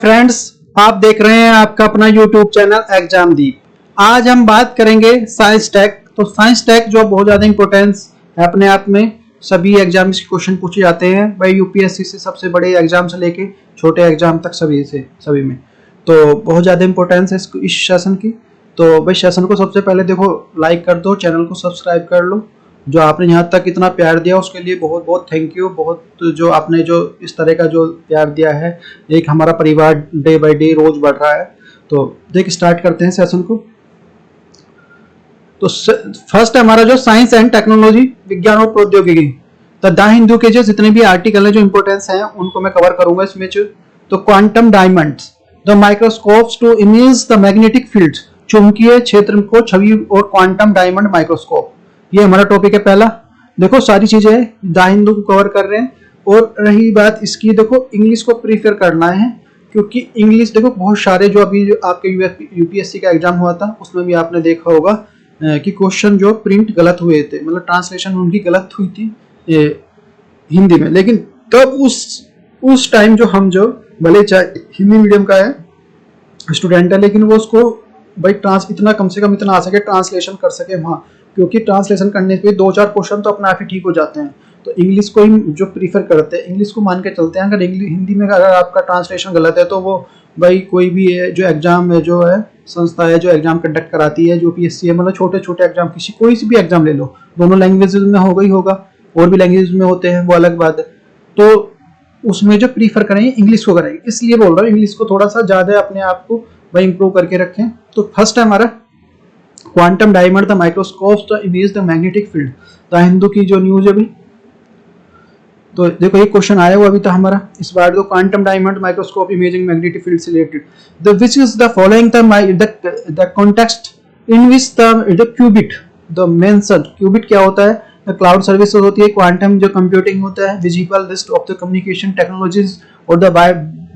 Friends, आप देख रहे हैं आपका अपना यूट्यूब चैनल एग्जामदीप। आज हम बात करेंगे साइंस टेक। तो साइंस टेक जो बहुत ज्यादा इंपॉर्टेंस है अपने आप में, सभी एग्जाम से क्वेश्चन पूछे जाते हैं भाई, यूपीएससी से सबसे बड़े एग्जाम से लेके छोटे एग्जाम तक सभी में तो बहुत ज्यादा इंपॉर्टेंस है इस सेशन की। तो भाई सेशन को सबसे पहले देखो लाइक कर दो, चैनल को सब्सक्राइब कर लो। जो आपने यहाँ तक इतना प्यार दिया उसके लिए बहुत बहुत थैंक यू। बहुत जो आपने जो इस तरह का जो प्यार दिया है, एक हमारा परिवार डे बाय डे रोज बढ़ रहा है। तो देख स्टार्ट करते हैं सेशन को। तो फर्स्ट है हमारा जो साइंस एंड टेक्नोलॉजी, विज्ञान और प्रौद्योगिकी। तो द हिंदू के जो जितने भी आर्टिकल है जो इंपॉर्टेंस है उनको मैं कवर करूंगा इसमें। तो quantum diamonds, the microscopes to image the magnetic field, चुंबकीय क्षेत्र को छवि और क्वांटम डायमंड माइक्रोस्कोप, ये हमारा टॉपिक है पहला। देखो सारी चीजें द हिंदू को कवर कर रहे हैं। और रही बात इसकी, देखो इंग्लिश को प्रीफर करना है क्योंकि इंग्लिश देखो बहुत सारे जो अभी जो आपके यूपीएससी का एग्जाम हुआ था उसमें भी आपने देखा होगा कि क्वेश्चन जो प्रिंट गलत हुए थे, मतलब ट्रांसलेशन उनकी गलत हुई थी हिंदी में। लेकिन तब उस टाइम जो हम जो भले चाहे हिंदी मीडियम का है स्टूडेंट है, लेकिन वो उसको भाई इतना कम से कम इतना आ सके ट्रांसलेशन कर सके वहाँ, क्योंकि ट्रांसलेशन करने पे 2-4 क्वेश्चन तो अपने आप ही ठीक हो जाते हैं। तो इंग्लिश को ही जो प्रीफर करते हैं, इंग्लिश को मान के चलते हैं। अगर हिंदी में अगर आपका ट्रांसलेशन गलत है तो वो भाई कोई भी है जो एग्जाम है, जो है संस्था है जो एग्जाम कंडक्ट कराती है, जो पीएससी है, मतलब छोटे छोटे एग्जाम किसी कोई सी भी एग्जाम ले लो, दोनों लैंग्वेज में होगा ही होगा, और भी लैंग्वेज में होते हैं वो अलग बात है। तो उसमें जो प्रीफर करेंगे इंग्लिश को करेंगे, इसलिए बोल रहा हूँ इंग्लिश को थोड़ा सा ज्यादा अपने आप को भाई इंप्रूव करके रखें। तो फर्स्ट है हमारा quantum diamond, the microscopes the image the magnetic field, the Hindu की जो न्यूज है अभी। तो देखो ये क्वेश्चन आया हुआ अभी था हमारा इस बार, तो quantum diamond microscope imaging magnetic field से related the which is the following the context in which the qubit the mention. Qubit क्या होता है? द क्लाउड सर्विसेज होती है, क्वांटम जो कंप्यूटिंग होता है, visible list of the communication technologies, और द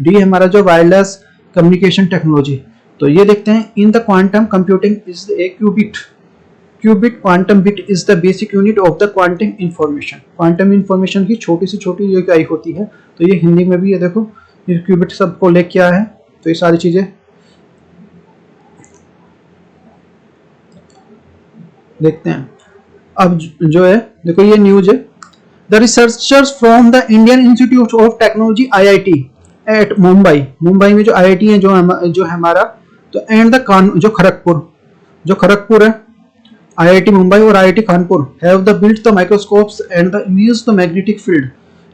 डी हमारा जो वायरलेस कम्युनिकेशन टेक्नोलॉजी। तो ये देखते हैं, in the quantum computing is a qubit quantum bit is the basic unit of the quantum information. Quantum information की छोटी से छोटी जो इकाई होती है, तो ये हिंदी में भी है। देखो ये क्यूबिट सबको ले क्या है, तो ये सारी चीजें देखते हैं। अब जो है देखो ये न्यूज है, the researchers from the Indian Institute of Technology IIT at Mumbai में जो IIT है जो हमारा, तो एंड द जो खड़गपुर है, IIT मुंबई और IIT Kanpur have the built the microscopes and the image the magnetic field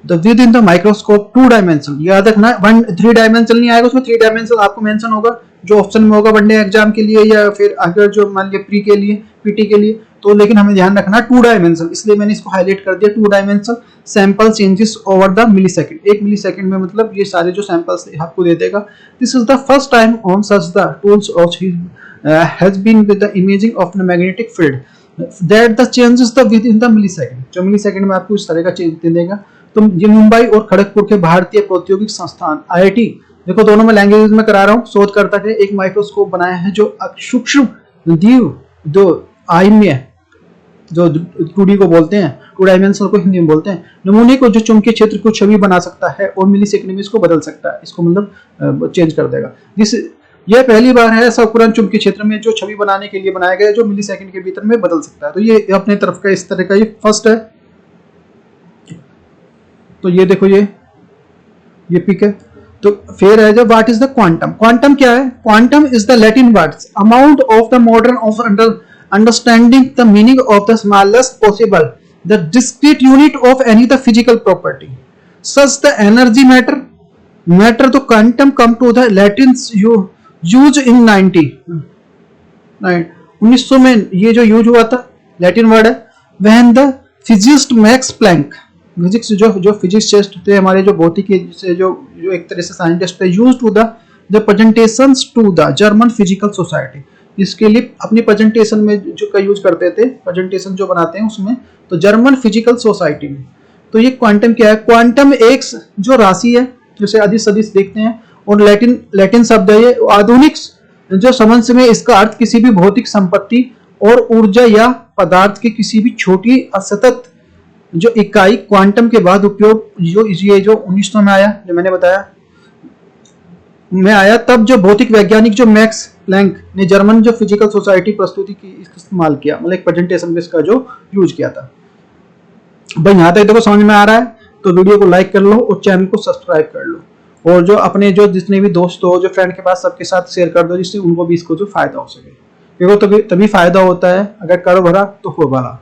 the with in the microscope 2 dimension. याद रखना 3 डायमेंशन नहीं आएगा उसमें, 3 डायमेंशन आपको मेंशन होगा जो ऑप्शन में होगा वनडे एग्जाम के लिए, या फिर अगर जो मान लिया प्री के लिए, पीटी के लिए। तो लेकिन हमें ध्यान रखना 2 डायमेंशन, इसलिए मैंने इसको हाईलाइट कर दिया। 2 dimension sample changes over the millisecond, 1 millisecond में मतलब ये सारे जो सैंपल्स आपको दे देगा। This is the first time on such the tools of has been with the imaging of the magnetic field that the changes the with in the millisecond, जो millisecond में आपको इस तरह का चेंज दे देगा। तो ये मुंबई और खड़गपुर के भारतीय प्रौद्योगिकी संस्थान IIT, देखो दोनों में लैंग्वेज में करा रहा हूँ, शोधकर्ता ने एक माइक्रोस्कोप बनाया है जो सूक्ष्म जीव जो आयम्य जो 2D को बोलते हैं, 2 डायमेंशनल को हिंदी में बोलते हैं, नमूने को जो चुंबकीय क्षेत्र को छवि बना सकता है और मिलीसेकंड में इसको बदल सकता है, इसको मतलब चेंज कर देगा। यह पहली बार है ऐसा उपकरण चुंबकीय क्षेत्र में जो छवि बनाने के लिए बनाया गया जो मिलीसेकंड के भीतर में बदल सकता है। तो ये अपने तरफ का इस तरह का ये फर्स्ट है। तो ये देखो ये पिक है। तो फिर है जो what is the quantum. Quantum क्या है? Quantum is the Latin words amount of the modern of understanding the meaning of the smallest possible the discrete unit of any the physical property such the energy matter. तो quantum come to the Latin use in 1900 में ये जो use हुआ था, Latin word है। When the physicist Max Planck, physics जो physicist थे हमारे, जो भौतिकी से जो एक तरह से साइंटिस्ट थे, use to the presentations to the German physical society, इसके लिए अपनी प्रेजेंटेशन में जो का यूज करते थे, प्रेजेंटेशन जो बनाते हैं उसमें, तो जर्मन फिजिकल सोसाइटी में। तो ये क्वांटम क्या है? क्वांटम एक जो राशि है जिसे अदिश सदिश देखते हैं, और लैटिन शब्द है ये। आधुनिक जो समझ में इसका अर्थ किसी भी भौतिक संपत्ति और ऊर्जा या पदार्थ की किसी भी छोटी असतत जो इकाई क्वांटम के बाद उपयोग जो ये जो 1900 में आया, जो मैंने बताया में आया तब जो भौतिक वैज्ञानिक जो मैक्स प्लैंक ने जर्मन जो फिजिकल सोसाइटी प्रस्तुति की इस्तेमाल किया, मतलब एक प्रेजेंटेशन में इसका जो यूज किया था। भाई यहाँ तक देखो समझ में आ रहा है तो वीडियो को लाइक कर लो और चैनल को सब्सक्राइब कर लो, और जो अपने जो जितने भी दोस्त हो, जो फ्रेंड के पास, सबके साथ शेयर कर दो, जिससे उनको भी इसको जो फायदा हो सके, क्योंकि तभी फायदा होता है, अगर करो भरा तो हो भरा।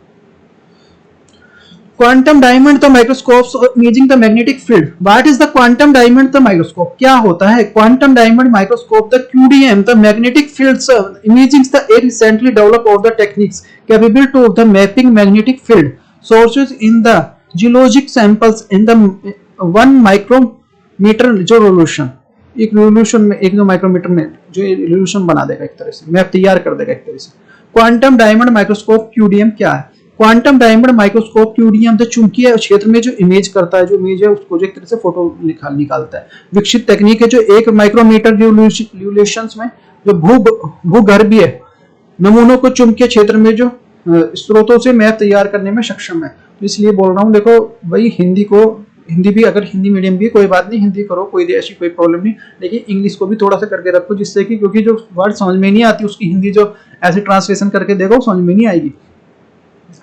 Quantum diamond the microscopes imaging the magnetic field. What is the quantum diamond the microscope? क्या होता है quantum diamond microscope? The QDM the magnetic fields imaging the recently develop of the techniques capable to the mapping magnetic field sources in the geologic samples in the 1 micrometre जो resolution, एक resolution में 1 micrometer में जो resolution बना देगा, एक तरह से मैप तैयार कर देगा एक तरह से। क्वांटम डायमंड माइक्रोस्कोप QDM क्या है? क्वांटम डायमंड माइक्रोस्कोप QDM तो चुंबकीय क्षेत्र में जो इमेज करता है, जो इमेज है उसको एक तरह से फोटो निकालता है। विकसित तकनीक है जो 1 माइक्रोमीटर रिजोल्यूशंस में जो भूगर्भीय नमूनों को चुंबकीय क्षेत्र में जो स्रोतों से मैप तैयार करने में सक्षम है। तो इसलिए बोल रहा हूँ, देखो भाई हिंदी भी, अगर हिंदी मीडियम भी कोई बात नहीं, हिंदी करो, कोई ऐसी कोई प्रॉब्लम नहीं, लेकिन इंग्लिश को भी थोड़ा सा करके रखो, जिससे कि क्योंकि जो वर्ड समझ में नहीं आती उसकी हिंदी जो ऐसे ट्रांसलेशन करके देखो समझ में नहीं आएगी,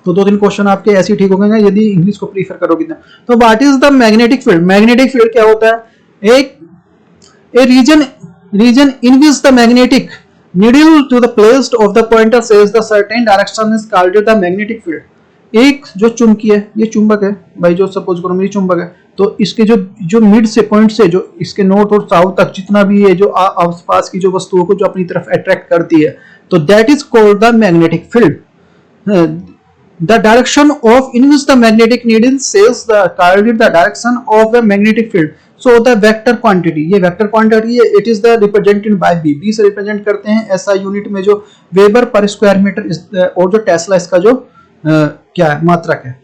तो 2-3 क्वेश्चन आपके ऐसे ठीक हो गए यदि इंग्लिश को प्रीफर करोगे तो। What is the magnetic field? Magnetic field क्या होता है? एक region in which the magnetic needle to the placed of the pointer says the certain direction is called the magnetic field. एक जो चुंबकीय है, ये चुंबक है भाई, जो सपोज करो मेरी चुंबक है, तो इसके जो मिड से पॉइंट से जो इसके नॉर्थ और साउथ तक जितना भी है जो आसपास की जो वस्तुओं को जो अपनी तरफ अट्रैक्ट करती है, तो that is called the magnetic field. The direction of in which the magnetic needle says the called the direction of the magnetic field. So the vector quantity, ये vector quantity है, it is the represented by B. B से represent करते हैं SI unit में जो weber पर square metre, और जो टेस्ला इसका जो क्या है, मात्रक है,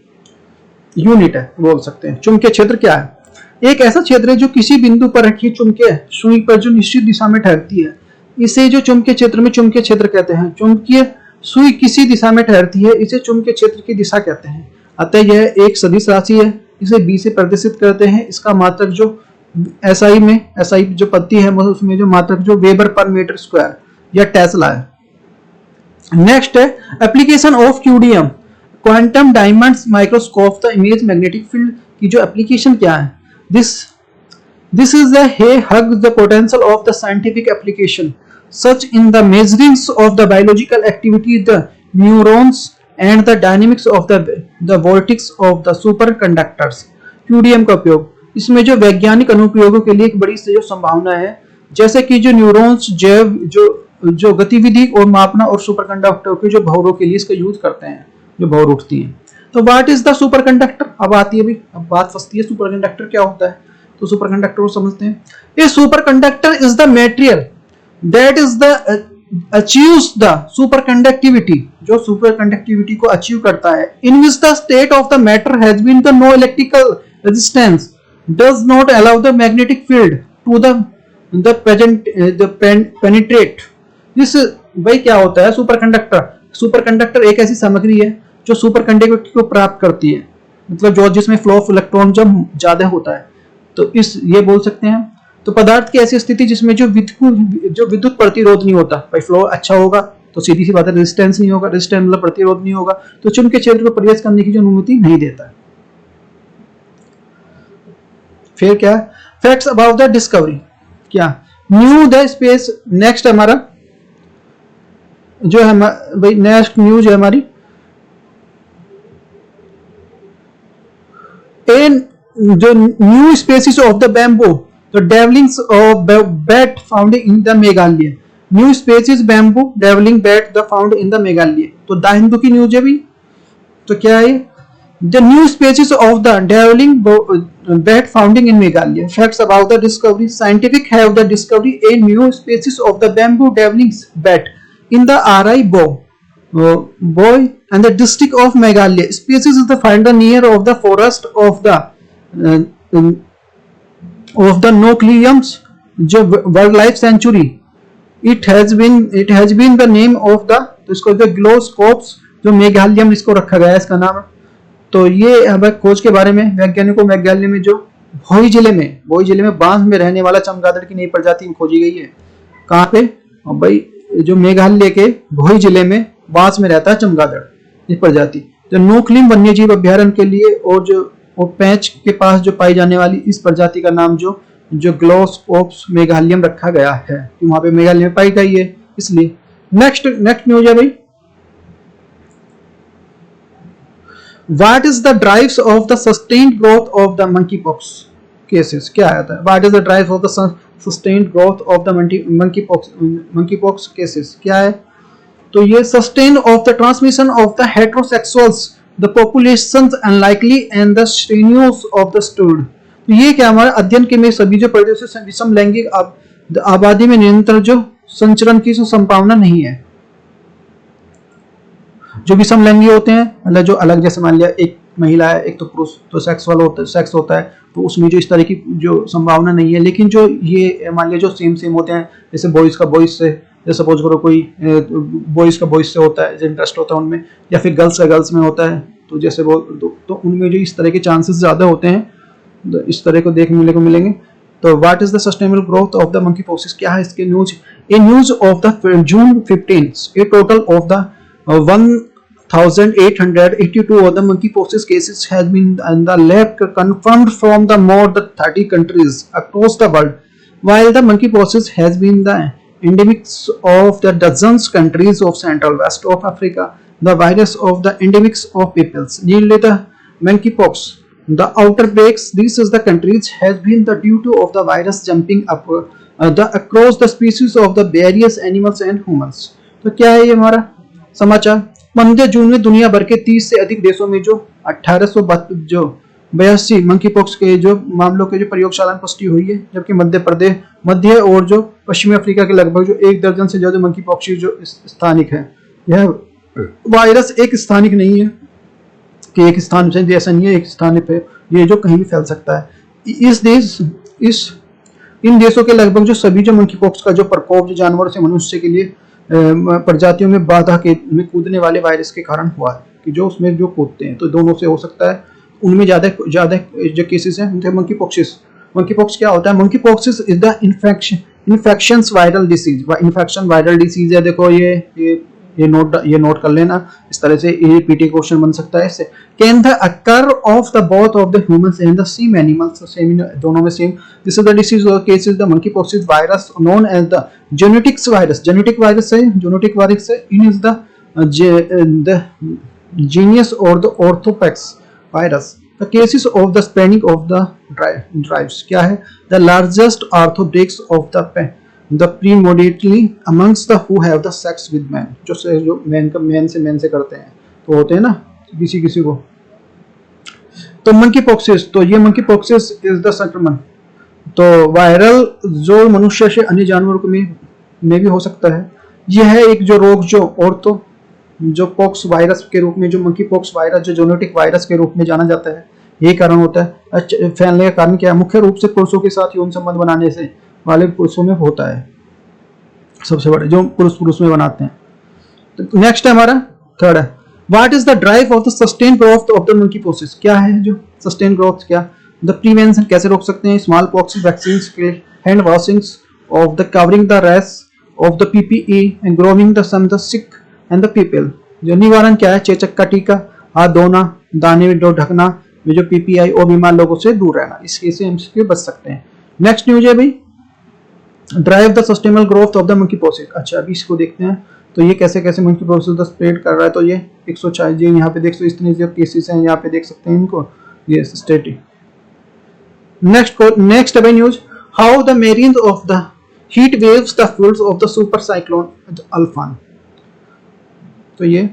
यूनिट है बोल सकते हैं। चुंबकीय क्षेत्र क्या है? एक ऐसा क्षेत्र है जो किसी बिंदु पर रखी चुंबकीय सुई पर जो निश्चित दिशा में ठहरती है, इसे जो चुंबकीय क्षेत्र में चुंबकीय क्षेत्र कहते हैं। चुंबकीय सुई किसी दिशा में ठहरती है, इसे चुंबकीय क्षेत्र की दिशा कहते हैं। अतः यह एक सदिश राशि है, इसे बी से प्रदर्शित करते हैं। इसका मात्रक जो एसआई जो पद्धति है उसमें जो मात्रक जो वेबर पर मीटर स्क्वायर या टेस्ला है। नेक्स्ट है application of QDM quantum diamonds microscope the image magnetic field की जो एप्लीकेशन क्या है? This is the hug the potential of the scientific application such in the measurings of the biological activity, the neurons and the dynamics of the vortex of the superconductors। QDM का उपयोग, इसमें जो वैज्ञानिक अनुप्रयोगों के लिए एक बड़ी जो संभावना है, जैसे कि जो न्यूरॉन्स जैव जो गतिविधि और मापना और सुपरकंडक्टर के जो भौरों के लिए इसका यूज करते हैं, जो भौर उठती हैं। तो व्हाट इज द सुपरकंडक्टर? अब आती है, अब बात फंसती है, सुपरकंडक्टर क्या होता है? तो सुपरकंडक्टर को समझते हैं। A superconductor is the material that is the achieves the superconductivity, जो superconductivity को अचीव करता है, in which the state of the matter has been the no electrical resistance, does not allow the magnetic field to the penetrate। this भाई क्या होता है superconductor एक ऐसी सामग्री है जो सुपरकंडक्टिविटी को प्राप्त करती है, मतलब जो जिसमें फ्लो ऑफ इलेक्ट्रॉन जब ज्यादा होता है, तो इस ये बोल सकते हैं। तो पदार्थ की ऐसी स्थिति जिसमें जो विद्युत प्रतिरोध नहीं होता, भाई फ्लो अच्छा होगा तो सीधी सी बात है रेजिस्टेंस नहीं होगा, रेजिस्टेंस मतलब प्रतिरोध नहीं होगा, तो चुंबकीय क्षेत्र को प्रवेश करने की जो अनुमति नहीं देता है। फिर क्या फैक्ट्स अबाउट द डिस्कवरी, क्या न्यू द स्पेस। नेक्स्ट हमारा जो है भाई नेक्स्ट न्यूज है हमारी जो new species of the bamboo the devilings of bat found in the Meghalaya। new species bamboo deviling bat the found in the Meghalaya। तो the Hindu की न्यूज है भी, तो क्या है the new species of the deviling bat found in Meghalaya। facts about the discovery, scientific have the discovery a new species of the bamboo deviling bat in the RI boy and the district of Meghalaya। species is the find near of the forest of the Noncliums जो world life century. It has been the name of the, तो इसको जो ग्लोस्कोप्स जो मेघालयम इसको रखा गया है इसका नाम। तो ये अब खोज के बारे में वैज्ञानिकों मेघालय में जो भोई जिले में बांस में रहने वाला चमगादड़ की नई प्रजाति खोजी गई है। कहाँ पे? और भाई जो मेघालय के भोई जिले में बांस में रहता है चमगादड़ इस प्रजाति। तो नोखलिम वन्य जीव अभ्यारण्य के लिए और जो पैंच के पास जो पाई जाने वाली इस प्रजाति का नाम जो ग्लोसोप्स मेघालयम रखा गया है, वहां पे मेघालय में पाई गई है इसलिए। नेक्स्ट न्यूज है भाई, what is the drives of the sustained growth of the monkeypox cases? क्या आता है? What is the drives of the sustained growth of the monkeypox cases? क्या है? तो ये sustain of the transmission of the heterosexuals the populations unlikely and the strenuous of the stood. तो ये क्या हमारा अध्ययन के में सभी जो प्रदेशों से विषम लैंगिक आबादी में निरंतर जो संचरण की संभावना नहीं है। जो विषम लैंगी होते हैं मतलब जो अलग, जैसे मान लिया एक महिला है एक तो पुरुष, तो सेक्स होता है तो उसमें जो इस तरह की जो संभावना नहीं है। लेकिन जो ये मान लिया जो सेम होते हैं, जैसे बॉयज का बॉयज से, जैसे सपोज करो कोई बॉयज का बॉयज से होता है जो इंटरेस्ट होता है उनमें, या फिर गर्ल्स का गर्ल्स में होता है, तो जैसे वो तो उनमें जो इस तरह के चांसेस ज्यादा होते हैं, तो इस तरह को देखने को मिलेंगे। तो what is the sustainable growth of the monkeypox? क्या है इसके news? A news of the June 15 A total of the 1,882 of the monkeypox cases has been in the lab confirmed from the more than 30 countries across the world. While the monkeypox has been the endemics of the dozens countries of Central West of Africa, the virus of the endemics of peoples. Nearly the monkeypox, the outbreaks these is the countries has been the due to of the virus jumping up across the species of the various animals and humans. तो क्या है ये हमारा समाचार? 15 जून में दुनिया भर के 30 से अधिक देशों में जो 1882 मंकीपॉक्स के जो मामलों के जो प्रयोगशाला में पुष्टि हुई है, जबकि मध्य और जो पश्चिमी अफ्रीका के लगभग जो 1 दर्जन से ज्यादा मंकीपॉक्स जो स्थानिक है। यह वायरस एक स्थानिक नहीं है कि एक स्थान से ऐसा नहीं है एक स्थान पे, ये जो कहीं भी फैल सकता है। इन देशों के लगभग जो सभी जो मंकीपॉक्स का जो प्रकोप जो जानवरों से मनुष्य के लिए प्रजातियों में बाधा के में कूदने वाले वायरस के कारण हुआ है, कि जो उसमें जो कूदते हैं तो दोनों से हो सकता है। उनमें ज्यादा जो केसेस हैं मंकीपॉक्स क्या होता है? Monkeypox is the infection viral disease. Infection viral disease है। देखो ये नोट कर लेना, इस तरह से ये पीटी क्वेश्चन बन सकता है इससे। Can the occur of the both of the humans and the same animals, same दोनों में same. This is the disease और case is the monkeypox virus known as the genetic virus है। In is the genius और the orthopox virus. The cases of the spreading of the drives क्या है? The largest outbreaks of the predominantly amongst the who have the sex with men, जो man से करते हैं तो होते हैं ना किसी को। तो मंकीपॉक्सिस, तो ये मंकीपॉक्सिस इज द संक्रमण तो वायरल जो मनुष्य से अन्य जानवरों में भी हो सकता है। यह है एक जो रोग जो पॉक्स वायरस के रूप में, जो मंकीपॉक्स वायरस जो जेनेटिक वायरस के रूप में जाना जाता है, यही कारण होता है। फैलने का कारण क्या है? मुख्य रूप से पुरुषों के साथ यौन संबंध बनाने से वाले पुरुषों में होता है, सबसे बड़े जो पुरुष में बनाते हैं। तो नेक्स्ट है हमारा थर्ड है, what is the drive of the sustain growth of the monkeypox? क्या है जो सस्टेन ग्रोथ? क्या द प्रिवेंशन कैसे रोक सकते हैं? स्मॉल पॉक्स वैक्सीन के hand washing of the covering the race of the PPE and growing the some the sick and the people. जो निवारण क्या है? चेचक का टीका, हाथ धोना, दाने में ढकना, जो पीपीआई और बीमार लोगों से दूर रहना, इसके से हम बच सकते हैं। नेक्स्ट न्यूज है भाई, drive the sustainable growth of the monkeypox. अच्छा अभी इसको देखते हैं तो ये कैसे मंकीपॉक्स स्प्रेड कर रहा है। तो ये 140 यहाँ पे देख सकते इतने जो केसेस हैं, यहाँ पे देख सकते हैं इनको, ये स्टेट। नेक्स्ट है भाई news, how the marine of the heat waves the fluids of the super cyclone Amphan. तो ये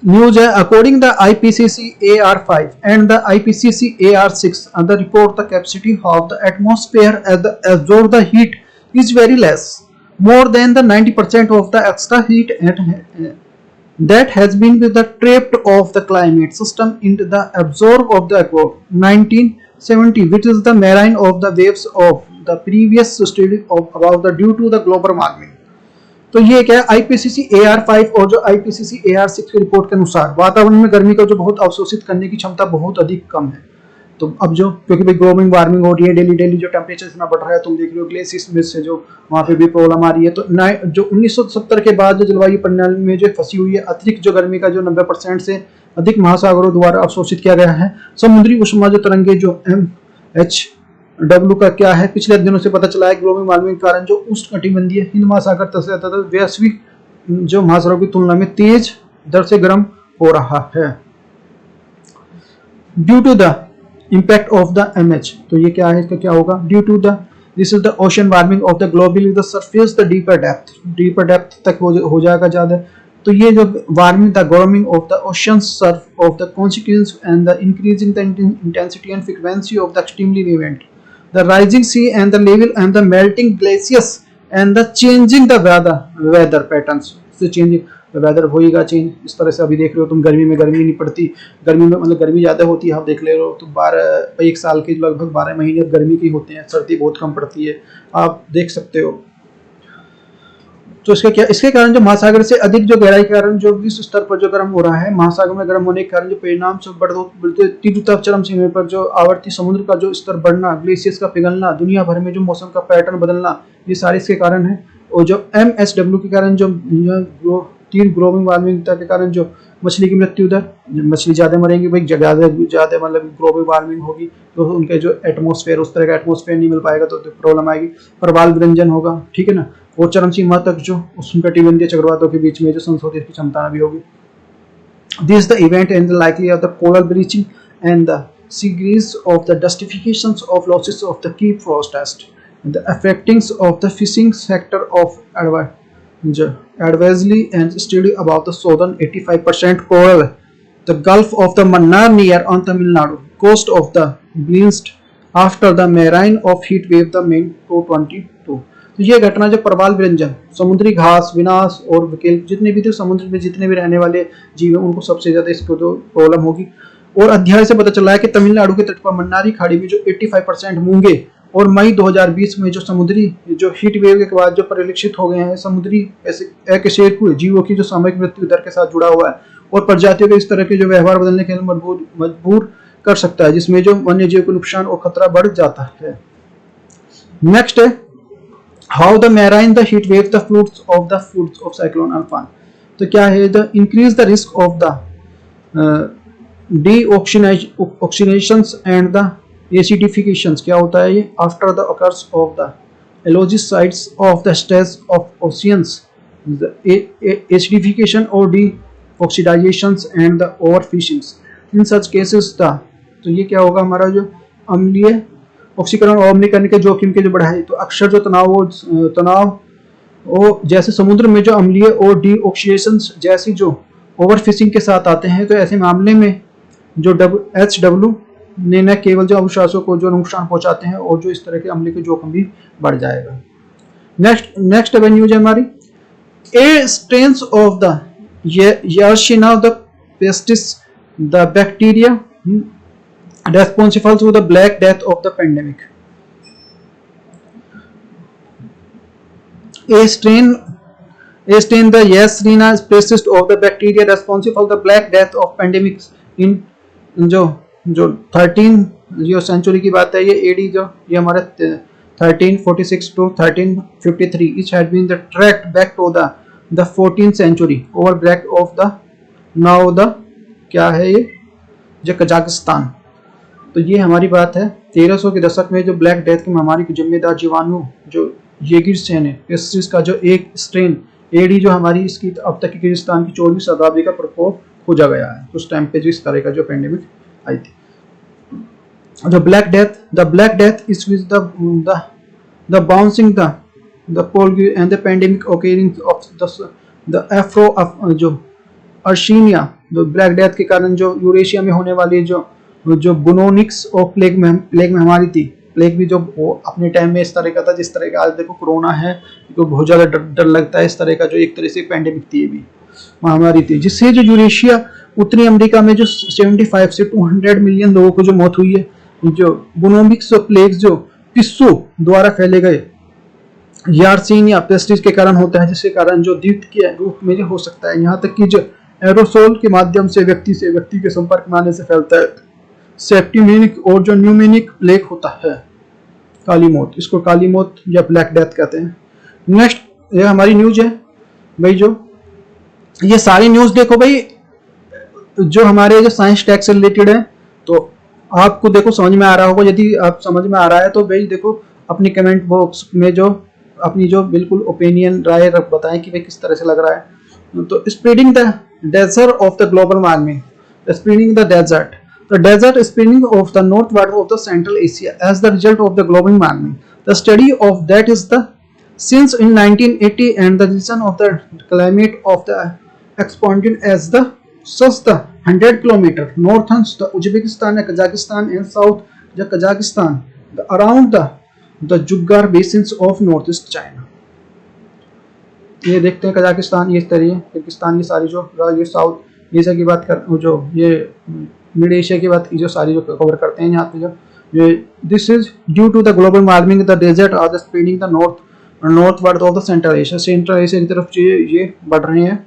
न्यूज है, according the IPCC AR5 and the IPCC AR6 and the report the capacity of the atmosphere as the absorb the heat is very less, more than the 90% of the extra heat that has been with the trapped of the climate system into the absorb of the 1970, which is the marine of the waves of the previous study of about the due to the global warming। तो ये क्या है? IPCC AR5 और जो IPCC AR6 की report के अनुसार वातावरण में गर्मी का जो बहुत अवशोषित करने की क्षमता बहुत अधिक कम है। तो अब जो क्योंकि भाई ग्लोबल वार्मिंग हो रही है, डेली डेली जो टेम्परेचर इतना बढ़ रहा है, तुम देख रहे हो ग्लेशियर्स में से जो वहाँ पे भी प्रॉब्लम आ रही है। तो जो 1970 के बाद जो जलवायु प्रणाली में जो फंसी हुई है, अतिरिक्त जो गर्मी का जो 90% से अधिक महासागरों द्वारा अवशोषित किया गया है। समुद्री उष्मा जो तरंगे जो MHW का क्या है, पिछले दिनों से पता चला है ग्लोबल वार्मिंग के कारण जो उष्णकटिबंधीय हिंद महासागर तथा वैश्विक जो महासागरों की तुलना में तेज दर से गर्म हो रहा है due to the impact of the MH। तो ये क्या है, इसका क्या होगा, due to the this is the ocean warming of the global the surface the deeper depth तक हो जाएगा ज्यादा। तो ये जो warming the warming of the ocean surf of the consequence and the increasing the intensity and frequency of the extremely event the rising sea and the level and the melting glaciers and the changing the weather patterns. Changing weather होएगा change इस तरह से। अभी देख रहे हो तुम गर्मी में गर्मी नहीं पड़ती, गर्मी में मतलब गर्मी ज़्यादा होती है, आप देख ले रहे हो तो 1 साल के लगभग 12 महीने अब गर्मी के होते हैं, सर्दी बहुत कम पड़ती है, आप देख सकते हो। तो इसके कारण जो महासागर से अधिक जो गहराई के कारण जो विश्व स्तर पर जो गर्म हो रहा है, महासागर में गर्म होने के कारण जो परिणाम से बढ़ते तीव्रता चरम सीमा पर जो आवर्ती समुद्र का जो स्तर बढ़ना, ग्लेशियर्स का पिघलना, दुनिया भर में जो मौसम का पैटर्न बदलना, ये सारे इसके कारण है। और जो MSW के कारण जो तीव्र ग्लोबल वार्मिंग के कारण जो मछली की मृत्यु दर, मछली ज्यादा मरेंगी भाई, ज्यादा मतलब ग्लोबल वार्मिंग होगी तो उनके जो एटमॉस्फेयर, उस तरह का एटमॉस्फेयर नहीं मिल पाएगा तो प्रॉब्लम आएगी, प्रवाल विरंजन होगा, ठीक है ना। और चरम सीमा तक जो उष्णकटिबंधीय चक्रवातों के बीच में जो संशोधित की क्षमता भी होगी। This the event and the likely of the polar breaching and the series of the desertifications of losses of the key frost test, the affectings of the fishing sector of adversely and steady above the southern 85% coral, the Gulf of the Mannar near on Tamil Nadu coast of the bleached after the marine of heat wave the main 222। तो ये घटना जो प्रवाल विरंजन, समुद्री घास विनाश और विकल्प, जितने भी थे समुद्र में जितने भी रहने वाले जीव हैं उनको सबसे ज्यादा इसको तो प्रॉब्लम होगी। और अध्ययन से पता चला है कि तमिलनाडु के तट पर मन्नारी खाड़ी में जो 85% मूंगे और मई 2020 में जो समुद्री जो हीट वेव के बाद जो परिलक्षित हो गए हैं, समुद्री ऐसे अकशेरुकीय जीवों की जो सामयिक मृत्यु दर के साथ जुड़ा हुआ है और प्रजातियों के इस तरह के जो व्यवहार बदलने के लिए मजबूर कर सकता है, जिसमें जो वन्य जीव को नुकसान और खतरा बढ़ जाता है। नेक्स्ट है how the marine the heat wave the fluids of cyclone Amphan. तो क्या है, the increase the risk of the deoxygenations and the acidifications। क्या होता है ये, after the occurs of the algicides of the stress of oceans, the acidification or deoxidations and the overfishings in such cases the। तो ये क्या होगा, हमारा जो अम्लीय ऑक्सीकरण और अम्लीकरण के जोखिम के जो बढ़ाए, तो अक्सर जो तनाव और जैसे समुद्र में जो अम्लीय और डीऑक्सीडेशंस जैसी जो ओवरफिशिंग के साथ आते हैं, तो ऐसे मामले में जो HW ने न केवल जो अवकाशों को जो नुकसान पहुंचाते हैं और जो इस तरह के अम्ल के जोखिम भी बढ़ जाएगा। नेक्स्ट न्यूज है हमारी, a strains of the Yersinia the pestis the bacteria responsible to the black death of the pandemic। A strain the Yersinia species of the bacteria responsible for the black death of pandemics in जो 13 century की बात है, ये AD जो ये हमारे 1346 to 1353 each had been the tracked back to the 14th century over black of the now the क्या है ये जो कजाकिस्तान। तो ये हमारी बात है 1300 के दशक में जो ब्लैक डेथ की महामारी की जिम्मेदार जीवाणु जो येगिर्सेन है, इसका जो एक स्ट्रेन एडी जो हमारी इसकी अब तक की किर्गिस्तान की 14वीं शताब्दी का प्रकोप खोजा गया है। उस टाइम पे जो इस तरह का जो पेंडेमिक आई थी, the black death is with the bouncing the plague and the pandemic occurring of the Afro जो अर्शीनिया। जो ब्लैक डेथ के कारण जो यूरेशिया में होने वाली जो बुनोनिक्स और प्लेग में हमारी थी, प्लेग भी जो अपने टाइम में इस तरह का था जिस तरह का आज देखो कोरोना है, तो बहुत ज्यादा डर लगता है। इस तरह का जो एक तरह से पेंडेमिक थी, ये भी महामारी थी, जिससे जो यूरेशिया उत्तरी अमेरिका में जो 75 से 200 मिलियन लोगों को जो मौत हुई है, जो बुनोमिक्स और प्लेग्स जो पिस्सू द्वारा फैले गए यार्सिनिया पेस्टिस के कारण होता है, जिसके कारण जो द्वितीय रूप में हो सकता है, यहाँ तक कि जो एरोसोल के माध्यम से व्यक्ति के संपर्क में आने से फैलता है। सेप्टिमिक और जो न्यूमेनिक प्लेग होता है, काली मौत, इसको काली मौत या ब्लैक डेथ कहते हैं। नेक्स्ट ये हमारी न्यूज है भाई, जो ये सारी न्यूज देखो भाई जो हमारे जो साइंस टैग से रिलेटेड है, तो आपको देखो समझ में आ रहा होगा। यदि आप समझ में आ रहा है तो भाई देखो अपनी कमेंट बॉक्स में जो अपनी जो बिल्कुल ओपिनियन राय बताएं कि भाई किस तरह से लग रहा है। तो spreading the desert of the global warming, spreading the desert, the desert spreading of the northward of the Central Asia as the result of the global warming. The study of that is the since in 1980 and the reason of the climate of the expanded as the such the 100 kilometer north and the Uzbekistan and Kazakhstan and south the Kazakhstan the, around the Jugar basins of northeast China. ये देखते हैं Kazakhstan, ये इस तरह Kyrgyzstan, ये सारी जो ये साउथ एशिया की बात कर, जो ये मिड एशिया की बात की, जो सारी जो कवर करते हैं यहाँ पे जो ये this is due to the global warming the desert are the spreading the northward of the central Asia, central Asia की तरफ ये बढ़ रहे हैं।